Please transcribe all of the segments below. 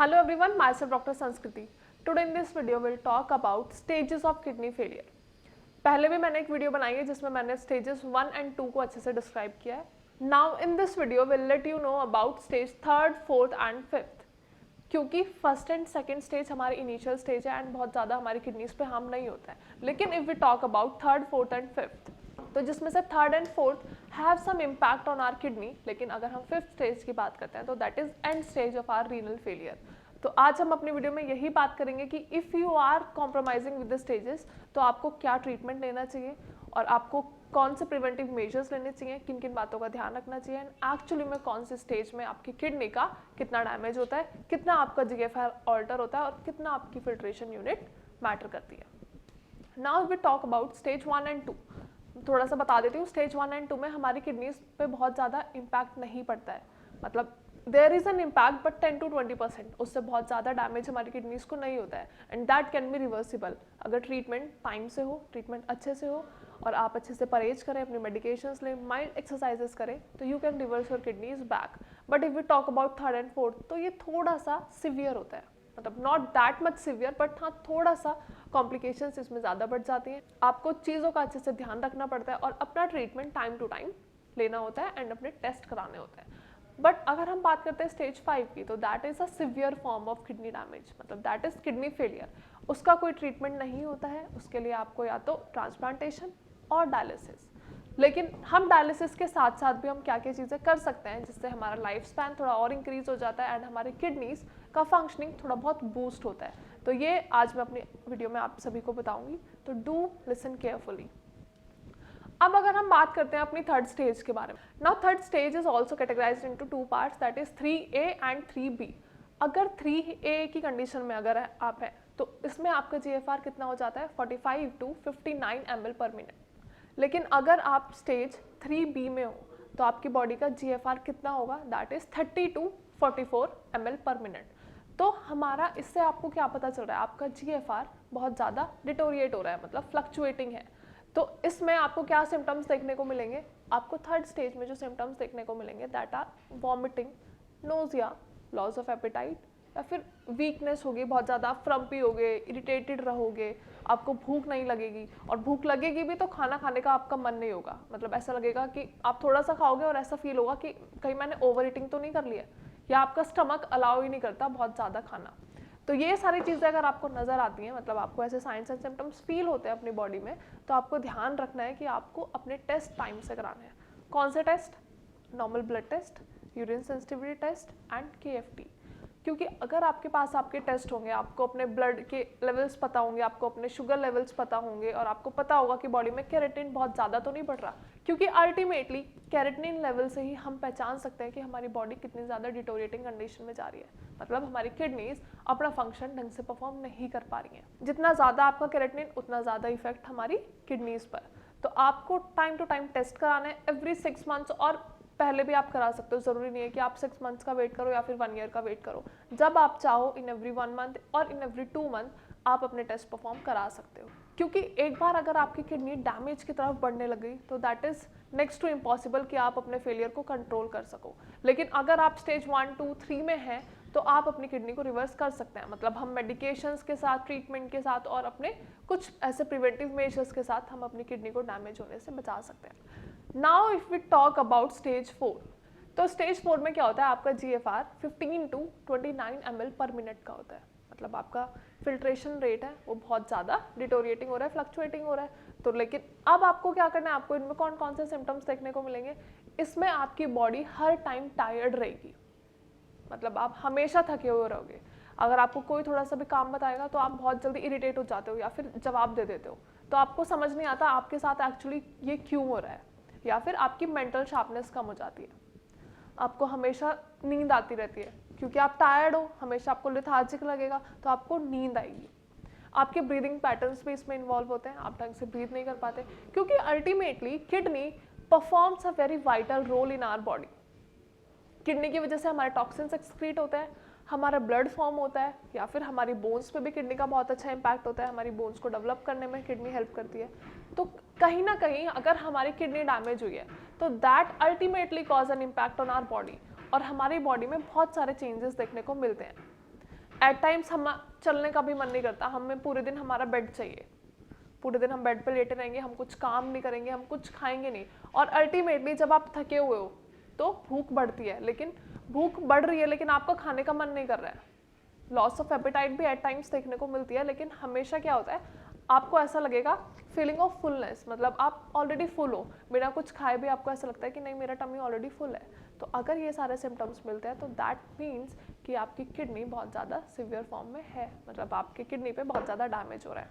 Hello everyone, myself Dr. Sanskriti. Today in this video we'll talk about stages of kidney failure. पहले भी मैंने एक video बनाई है जिसमें मैंने stages 1 and 2 को अच्छे से डिस्क्राइब किया है. Now in this video we'll let you know about stage 3rd, 4th and 5th. क्योंकि फर्स्ट एंड सेकेंड स्टेज हमारी इनिशियल स्टेज है एंड बहुत ज़्यादा हमारी किडनीज पे हार्म नहीं होता है. लेकिन if we talk about 3rd, 4th and 5th, तो जिसमें से 3rd and 4th have some impact on our kidney. लेकिन अगर हम 5th स्टेज की बात करते हैं तो that is end stage of our renal failure. तो आज हम अपनी वीडियो में यही बात करेंगे कि if you are compromising with the stages तो आपको क्या ट्रीटमेंट लेना चाहिए और आपको कौन से प्रिवेंटिव मेजर्स लेने चाहिए, किन किन बातों का ध्यान रखना चाहिए एंड एक्चुअली में कौन से स्टेज में आपकी किडनी का कितना डैमेज होता है, कितना आपका जीएफआर ऑल्टर होता है और कितना आपकी फिल्ट्रेशन यूनिट मैटर करती है. Now we talk about stage 1 and 2. थोड़ा सा बता देती हूँ. स्टेज 1 एंड 2 में हमारी किडनीज पे बहुत ज़्यादा इम्पैक्ट नहीं पड़ता है. मतलब there is an impact but 10 to 20%. उससे बहुत ज़्यादा डैमेज हमारी किडनीज को नहीं होता है and that can be reversible अगर ट्रीटमेंट टाइम से हो, ट्रीटमेंट अच्छे से हो और आप अच्छे से परहेज करें, अपनी मेडिकेशंस लें, माइल्ड एक्सरसाइजेस करें तो you can reverse your kidneys back. But if we talk about 3rd and 4th तो ये थोड़ा सा सिवियर होता है. मतलब not that much severe but हाँ थोड़ा सा कॉम्प्लिकेशंस इसमें ज़्यादा बढ़ जाती हैं. आपको चीज़ों का अच्छे से ध्यान रखना पड़ता है और अपना ट्रीटमेंट टाइम टू टाइम लेना होता है एंड अपने टेस्ट कराने होते हैं. बट अगर हम बात करते हैं स्टेज 5 की तो that is a severe form of kidney damage. मतलब दैट इज़ किडनी फेलियर. उसका कोई ट्रीटमेंट नहीं होता है. उसके लिए आपको या तो ट्रांसप्लांटेशन और डायलिसिस. लेकिन हम डायलिसिस के साथ साथ भी हम क्या क्या चीज़ें कर सकते हैं जिससे हमारा लाइफ स्पैन थोड़ा और इंक्रीज हो जाता है एंड हमारी किडनीज का फंक्शनिंग थोड़ा बहुत बूस्ट होता है. तो ये आज मैं अपनी वीडियो में आप सभी को बताऊंगी. तो डू लिसन केयरफुली. अब अगर हम बात करते हैं अपनी 3rd स्टेज के बारे में. Now 3rd stage is also categorised into 2 parts that is 3A and 3B. अगर 3A की कंडीशन में अगर आप हैं तो इसमें आपका जीएफआर कितना हो जाता है 45 to 59 ml पर मिनट. लेकिन अगर आप स्टेज 3B में हो तो आपकी बॉडी का जीएफआर कितना होगा दैट इज 30 to 44 ml पर मिनट. तो हमारा इससे आपको क्या पता चल रहा है, आपका जीएफआर बहुत ज़्यादा डिटोरिएट हो रहा है, मतलब फ्लक्चुएटिंग है. तो इसमें आपको क्या सिम्टम्स देखने को मिलेंगे, आपको 3rd स्टेज में जो सिम्टम्स देखने को मिलेंगे that are vomiting, nausea, loss of appetite या फिर वीकनेस होगी, बहुत ज़्यादा फ्रम्पी होगे, इरिटेटेड रहोगे, आपको भूख नहीं लगेगी और भूख लगेगी भी तो खाना खाने का आपका मन नहीं होगा. मतलब ऐसा लगेगा कि आप थोड़ा सा खाओगे और ऐसा फील होगा कि कहीं मैंने ओवर ईटिंग तो नहीं कर लिया या आपका स्टमक अलाउ ही नहीं करता बहुत ज़्यादा खाना. तो ये सारी चीज़ें अगर आपको नज़र आती हैं, मतलब आपको ऐसे साइंस एंड सिम्टम्स फील होते हैं अपनी बॉडी में, तो आपको ध्यान रखना है कि आपको अपने टेस्ट टाइम से कराने हैं. कौन से test? Normal blood test, urine sensitivity test and KFT. क्योंकि अगर आपके पास आपके टेस्ट होंगे, आपको अपने ब्लड के लेवल्स पता होंगे, आपको अपने शुगर लेवल्स पता होंगे और आपको पता होगा कि बॉडी में केराटिन बहुत ज़्यादा तो नहीं बढ़ रहा. क्योंकि अल्टीमेटली केराटिन लेवल से ही हम पहचान सकते हैं कि हमारी बॉडी कितनी ज़्यादा डिटोरिएटिंग कंडीशन में जा रही है. मतलब हमारी किडनीज अपना फंक्शन ढंग से परफॉर्म नहीं कर पा रही हैं. जितना ज़्यादा आपका केराटिन उतना ज़्यादा इफेक्ट हमारी किडनीज पर. तो आपको टाइम टू टाइम टेस्ट कराना है एवरी 6 months और पहले भी आप करा सकते हो. ज़रूरी नहीं है कि आप 6 months का वेट करो या फिर 1 year का वेट करो. जब आप चाहो इन एवरी 1 month और इन एवरी 2 month आप अपने टेस्ट परफॉर्म करा सकते हो. क्योंकि एक बार अगर आपकी किडनी डैमेज की तरफ बढ़ने लगी तो that is next to impossible कि आप अपने फेलियर को कंट्रोल कर सको. लेकिन अगर आप स्टेज 1, 2, 3 में हैं तो आप अपनी किडनी को रिवर्स कर सकते हैं. मतलब हम मेडिकेशंस के साथ, ट्रीटमेंट के साथ और अपने कुछ ऐसे प्रिवेंटिव मेजर्स के साथ हम अपनी किडनी को डैमेज होने से बचा सकते हैं. Now if we talk about stage 4, तो स्टेज 4 में क्या होता है, आपका जीएफआर 15 to 29 ml पर मिनट का होता है. मतलब आपका फिल्ट्रेशन रेट है वो बहुत ज़्यादा डिटोरिएटिंग हो रहा है, फ्लक्चुएटिंग हो रहा है. तो लेकिन अब आपको क्या करना है, आपको इनमें कौन कौन से सिम्टम्स देखने को मिलेंगे. इसमें आपकी बॉडी हर टाइम टायर्ड रहेगी. मतलब आप हमेशा थके हुए रहोगे. अगर आपको कोई थोड़ा सा भी काम बताएगा तो आप बहुत जल्दी इरिटेट हो जाते हो या फिर जवाब दे देते हो. तो आपको समझ नहीं आता आपके साथ एक्चुअली ये क्यों हो रहा है. या फिर आपकी मेंटल शार्पनेस कम हो जाती है. आपको हमेशा नींद आती रहती है क्योंकि आप टायर्ड हो, हमेशा आपको लेथार्जिक लगेगा तो आपको नींद आएगी. आपके ब्रीदिंग पैटर्न्स भी इसमें इन्वॉल्व होते हैं. आप ढंग से ब्रीथ नहीं कर पाते क्योंकि ultimately kidney performs a very vital role in our body. Kidney की वजह से हमारे टॉक्सिन्स एक्सक्रीट होते हैं, हमारा ब्लड फॉर्म होता है या फिर हमारी बोन्स पे भी किडनी का बहुत अच्छा इंपैक्ट होता है. हमारी बोन्स को डेवलप करने में किडनी हेल्प करती है. तो कहीं ना कहीं अगर हमारी किडनी डैमेज हुई है तो that ultimately cause an impact on our body और हमारी बॉडी में बहुत सारे चेंजेस देखने को मिलते हैं. एट टाइम्स हम चलने का भी मन नहीं करता, हमें पूरे दिन हमारा बेड चाहिए, पूरे दिन हम बेड पे लेटे रहेंगे, हम कुछ काम नहीं करेंगे, हम कुछ खाएंगे नहीं, और अल्टीमेटली जब आप थके हुए हो तो भूख बढ़ती है, लेकिन भूख बढ़ रही है लेकिन आपका खाने का मन नहीं कर रहा है। लॉस ऑफ एपेटाइट भी एट टाइम्स देखने को मिलती है, लेकिन हमेशा क्या होता है, आपको ऐसा लगेगा फीलिंग ऑफ फुलनेस, मतलब आप ऑलरेडी फुल हो, बिना कुछ खाए भी आपको ऐसा लगता है कि नहीं मेरा टमी ऑलरेडी फुल है। तो अगर ये सारे सिम्टम्स मिलते हैं तो दैट मीन्स कि आपकी किडनी बहुत ज़्यादा सीवियर फॉर्म में है, मतलब आपकी किडनी पे बहुत ज़्यादा डैमेज हो रहा है।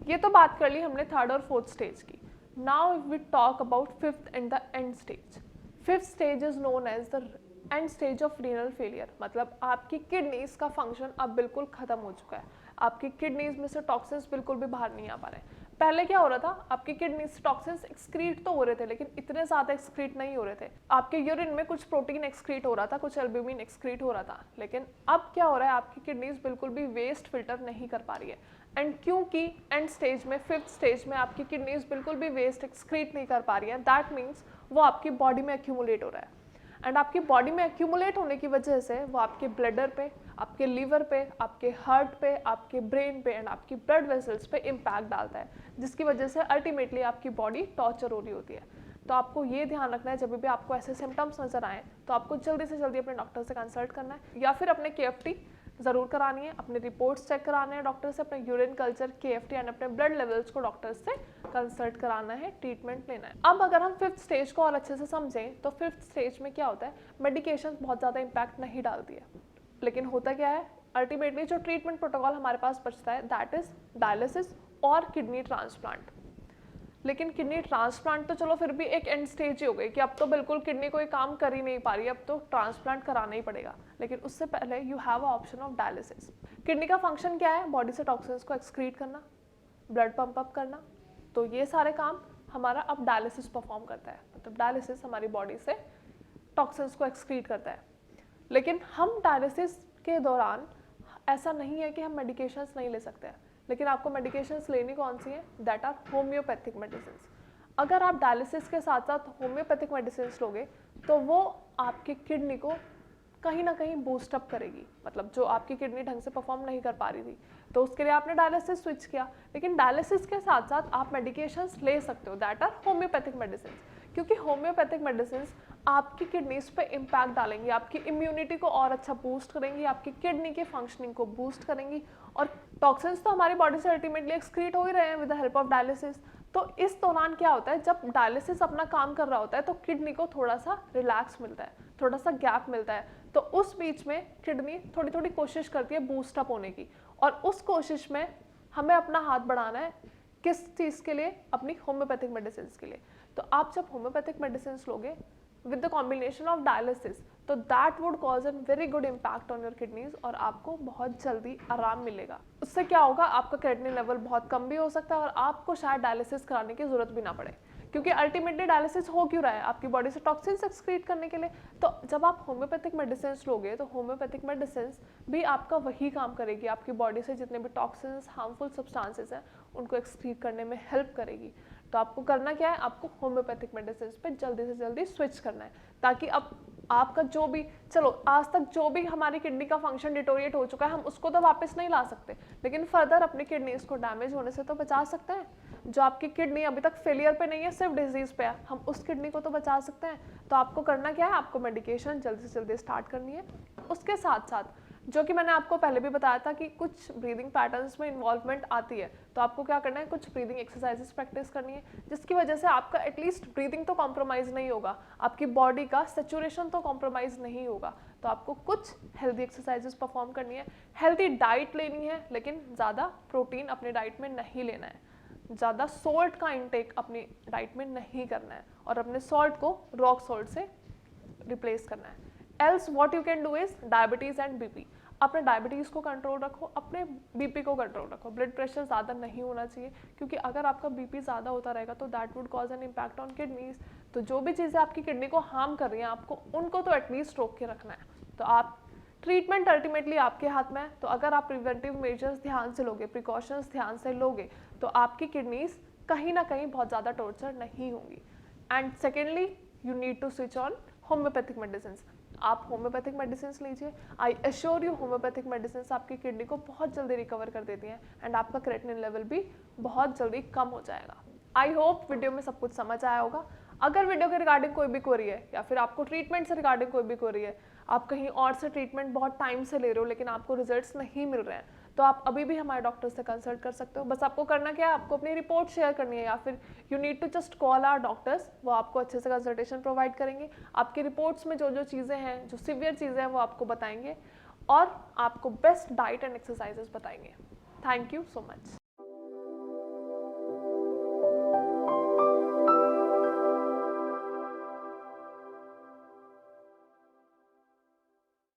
ये तो बात कर ली हमने थर्ड और फोर्थ स्टेज की। Now we talk about fifth and the end stage. Fifth stage is known as the end stage of renal failure, मतलब आपकी किडनीज का फंक्शन अब बिल्कुल खत्म हो चुका है, आपकी किडनीज में से टॉक्सिन्स बिल्कुल भी बाहर नहीं आ पा रहे। पहले क्या हो रहा था, आपकी किडनी से टॉक्सिन्स एक्सक्रीट तो हो रहे थे लेकिन इतने ज़्यादा एक्सक्रीट नहीं हो रहे थे। आपके यूरिन में कुछ प्रोटीन एक्सक्रीट हो रहा था, कुछ एल्ब्यूमिन एक्सक्रीट हो रहा था, लेकिन अब क्या हो रहा है, आपकी किडनीज बिल्कुल भी वेस्ट फिल्टर नहीं कर पा रही है। एंड क्योंकि एंड स्टेज में, फिफ्थ स्टेज में आपकी किडनीज बिल्कुल भी वेस्ट एक्सक्रीट नहीं कर पा रही है, दैट मीन्स वो आपकी बॉडी में एक्यूमुलेट हो रहा है। एंड आपकी बॉडी में एक्यूमुलेट होने की वजह से वो आपके ब्लडर पे, आपके लीवर पे, आपके हार्ट पे, आपके ब्रेन पे एंड आपकी ब्लड वेसल्स पे इम्पैक्ट डालता है, जिसकी वजह से अल्टीमेटली आपकी बॉडी टॉर्चर हो रही होती है। तो आपको ये ध्यान रखना है, जब भी आपको ऐसे सिम्टम्स नजर आए तो आपको जल्दी से जल्दी अपने डॉक्टर से कंसल्ट करना है, या फिर अपने KFT ज़रूर करानी है, अपने रिपोर्ट्स चेक कराने हैं डॉक्टर से, अपने यूरिन कल्चर, KFT एंड अपने ब्लड लेवल्स को डॉक्टर से कंसल्ट कराना है, ट्रीटमेंट लेना है। अब अगर हम फिफ्थ स्टेज को और अच्छे से समझें तो फिफ्थ स्टेज में क्या होता है, मेडिकेशन बहुत ज़्यादा इम्पैक्ट नहीं डालती है, लेकिन होता क्या है, अल्टीमेटली जो ट्रीटमेंट प्रोटोकॉल हमारे पास बचता है दैट इज डायलिसिस और किडनी ट्रांसप्लांट। लेकिन किडनी ट्रांसप्लांट तो चलो फिर भी एक एंड स्टेज ही हो गई कि अब तो बिल्कुल किडनी कोई काम कर ही नहीं पा रही है, अब तो ट्रांसप्लांट कराना ही पड़ेगा, लेकिन उससे पहले you have a option of dialysis. Kidney का फंक्शन क्या है, बॉडी से टॉक्सिन्स को एक्सक्रीट करना, ब्लड पंप अप करना, तो ये सारे काम हमारा अब डायलिसिस परफॉर्म करता है, मतलब डायलिसिस हमारी बॉडी से टॉक्सिन्स को एक्सक्रीट करता है। लेकिन हम डायलिसिस के दौरान ऐसा नहीं है कि हम मेडिकेशंस नहीं ले सकते हैं, लेकिन आपको मेडिकेशंस लेनी कौन सी है, दैट आर होम्योपैथिक मेडिसिन। अगर आप डायलिसिस के साथ साथ होम्योपैथिक मेडिसिन लोगे तो वो आपकी किडनी को कहीं ना कहीं बूस्टअप करेगी, मतलब जो आपकी किडनी ढंग से परफॉर्म नहीं कर पा रही थी तो उसके लिए आपने डायलिसिस स्विच किया, लेकिन डायलिसिस के साथ साथ आप मेडिकेशंस ले सकते हो, दैट आर होम्योपैथिक मेडिसिन, क्योंकि होम्योपैथिक मेडिसिन आपकी किडनीज पे इम्पैक्ट डालेंगी, आपकी इम्यूनिटी को और अच्छा बूस्ट करेंगी, आपकी किडनी के फंक्शनिंग को बूस्ट करेंगी, और टॉक्सिन्स तो हमारी बॉडी से अल्टीमेटली एक्सक्रीट हो ही रहे हैं with the help of dialysis. तो इस दौरान क्या होता है, जब डायलिसिस अपना काम कर रहा होता है तो किडनी को थोड़ा सा रिलैक्स मिलता है, थोड़ा सा गैप मिलता है, तो उस बीच में किडनी थोड़ी थोड़ी कोशिश करती है बूस्टअप होने की, और उस कोशिश में हमें अपना हाथ बढ़ाना है किस चीज़ के लिए, अपनी होम्योपैथिक मेडिसिन के लिए। तो आप जब होम्योपैथिक मेडिसिन लोगे with the combination of dialysis तो that would cause a very good impact on your kidneys और आपको बहुत जल्दी आराम मिलेगा। उससे क्या होगा, आपका क्रेटिनिन लेवल बहुत कम भी हो सकता है और आपको शायद डायलिसिस कराने की जरूरत भी ना पड़े, क्योंकि अल्टीमेटली डायलिसिस हो क्यों रहा है, आपकी बॉडी से टॉक्सिन्स एक्सक्रीट करने के लिए। तो जब आप होम्योपैथिक मेडिसिन लोगे तो होम्योपैथिक मेडिसिन भी आपका वही काम करेगी, आपकी बॉडी से जितने भी टॉक्सिन्स, हार्मफुल सब्सटेंसेस हैं उनको एक्सक्रीट करने में हेल्प करेगी। तो आपको करना क्या है, आपको होम्योपैथिक मेडिसिन पे जल्दी से जल्दी स्विच करना है, ताकि अब आपका जो भी, चलो आज तक जो भी हमारी किडनी का फंक्शन डिटोरिएट हो चुका है हम उसको तो वापस नहीं ला सकते, लेकिन फर्दर अपनी किडनीज को डैमेज होने से तो बचा सकते हैं। जो आपकी किडनी अभी तक फेलियर पे नहीं है, सिर्फ डिजीज पे है, हम उस किडनी को तो बचा सकते हैं। तो आपको करना क्या है, आपको मेडिकेशन जल्दी से जल्दी स्टार्ट करनी है। उसके साथ साथ जो कि मैंने आपको पहले भी बताया था कि कुछ ब्रीदिंग पैटर्न्स में इन्वॉल्वमेंट आती है, तो आपको क्या करना है, कुछ ब्रीदिंग एक्सरसाइजेस प्रैक्टिस करनी है, जिसकी वजह से आपका एटलीस्ट ब्रीदिंग तो कॉम्प्रोमाइज़ नहीं होगा, आपकी बॉडी का सैचुरेशन तो कॉम्प्रोमाइज़ नहीं होगा। तो आपको कुछ हेल्दी एक्सरसाइजेस परफॉर्म करनी है, हेल्दी डाइट लेनी है, लेकिन ज़्यादा प्रोटीन अपने डाइट में नहीं लेना है, ज़्यादा सॉल्ट का इंटेक अपनी डाइट में नहीं करना है, और अपने सॉल्ट को रॉक सॉल्ट से रिप्लेस करना है। Else what you can do is diabetes and BP. अपने डायबिटीज़ को कंट्रोल रखो, अपने बीपी को कंट्रोल रखो, ब्लड प्रेशर ज़्यादा नहीं होना चाहिए, क्योंकि अगर आपका बीपी ज़्यादा होता रहेगा तो that would cause an impact on kidneys. तो जो भी चीज़ें आपकी किडनी को हार्म कर रही हैं आपको उनको तो एटलीस्ट रोक के रखना है। तो आप ट्रीटमेंट अल्टीमेटली आपके हाथ में है, तो अगर आप प्रिवेंटिव मेजर्स ध्यान से लोगे, प्रिकॉशंस ध्यान से लोगे, तो आपकी किडनीज कहीं ना कहीं बहुत ज़्यादा टॉर्चर नहीं होंगी। And secondly you need to switch on homeopathic medicine. आप होम्योपैथिक मेडिसिन लीजिए। I assure you homeopathic medicine आपकी किडनी को बहुत जल्दी रिकवर कर देती हैं एंड आपका क्रेटिनिन लेवल भी बहुत जल्दी कम हो जाएगा। आई होप वीडियो में सब कुछ समझ आया होगा। अगर वीडियो के रिगार्डिंग कोई भी क्वेरी है या फिर आपको ट्रीटमेंट से रिगार्डिंग कोई भी क्वेरी है, आप कहीं और से ट्रीटमेंट बहुत टाइम से ले रहे हो लेकिन आपको रिजल्ट्स नहीं मिल रहे हैं, तो आप अभी भी हमारे डॉक्टर से कंसल्ट कर सकते हो। बस आपको करना क्या है, आपको अपनी रिपोर्ट शेयर करनी है या फिर you need to just call our doctors. वो आपको अच्छे से कंसल्टेशन प्रोवाइड करेंगे, आपकी रिपोर्ट्स में जो जो चीज़ें हैं, जो सीवियर चीज़ें हैं वो आपको बताएंगे और आपको बेस्ट डाइट एंड एक्सरसाइजेस बताएंगे। Thank you so much.